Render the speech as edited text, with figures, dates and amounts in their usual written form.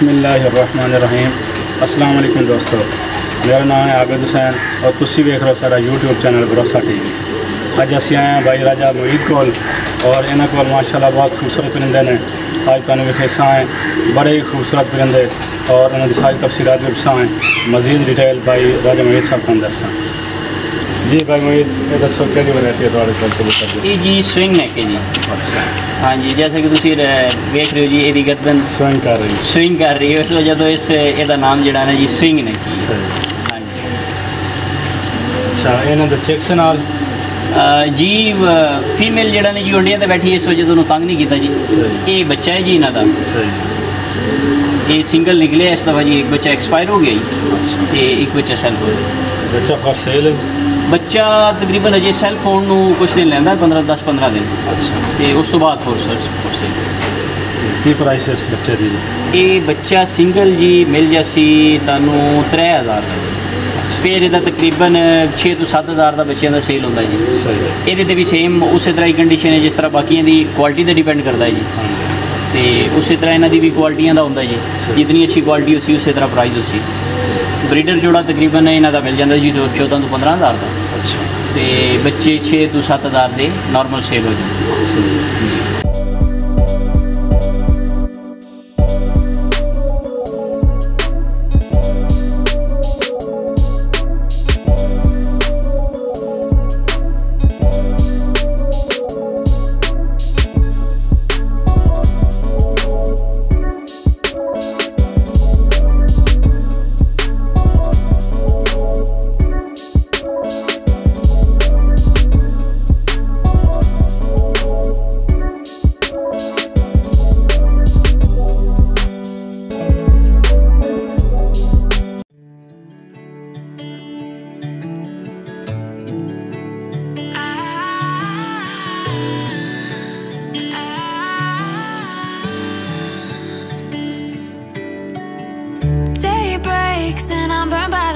बिस्मिल्लाहिर्रहमानिर्रहीम। अस्सलाम वालेकुम दोस्तों, मेरा नाम है आबिद हुसैन और तुसी वेख रहे हो सारा यूट्यूब चैनल भरोसा टीवी। अज असी आए हैं भाई राजा मोईद कोल और इन्हों को माशाल्लाह बहुत खूबसूरत परिंदे ने। अज तुहानू विखेसा है बड़े ही खूबसूरत परिंदे और उन्होंने सारी तफसीलात भी दसा है। मजीद डिटेल भाई राजा मोईद साहब तुहानू दसा। जी भाई मोईद, ये दसो कि वैरायटी है तुहाडे कोल कबूतर दी? जी स्विंग नेक है जी। अच्छा हाँ जी, जैसे कि तुसी वेख रहे हो जी, ये गर्दन स्विंग कर रही है, इस वजह तो इसका नाम जड़ा ना जी स्विंग नेक है। हाँ जी। अच्छा, इन्हों के चेक्स नाल जी फीमेल जड़ा ने जी उंडिया ते बैठी है, इस वजह तो उन्होंने तंग नहीं किया जी। ये बच्चा है जी इन्हों का, ये सिंगल निकले इस दफ़ा जी। एक बच्चा एक्सपायर हो गया जी, तो एक बच्चा सेल्फ हो गया। बच्चा फॉर सेल है? बच्चा तकरीबन अजे सेल्फ होने को कुछ दिन लैंदा, 10-15 दिन। अच्छा, तो उस तो बाद फॉर सेल। की प्राइस है इस बच्चे की? ये बच्चा सिंगल जी मिल जासी तुहानू 3000 फिर यदा तकरीबन 6 तो 7000 का बच्चों का सेल होता जी। सही। ये भी सेम उस तरह की कंडीशन है जिस तरह बाकी की क्वालिटी पर डिपेंड करता है जी। तो उस तरह इन्हों की भी क्वालिटियां का होता जी, जितनी अच्छी क्वालिटी उसी उस तरह प्राइस उसी। ब्रीडर जोड़ा तकरीबन इन्हों का मिल जाता जी 14 तो 15,000 का। अच्छा। तो बच्चे 6 तो 7,000 के नॉर्मल सेल हो जाते। And I'm burned by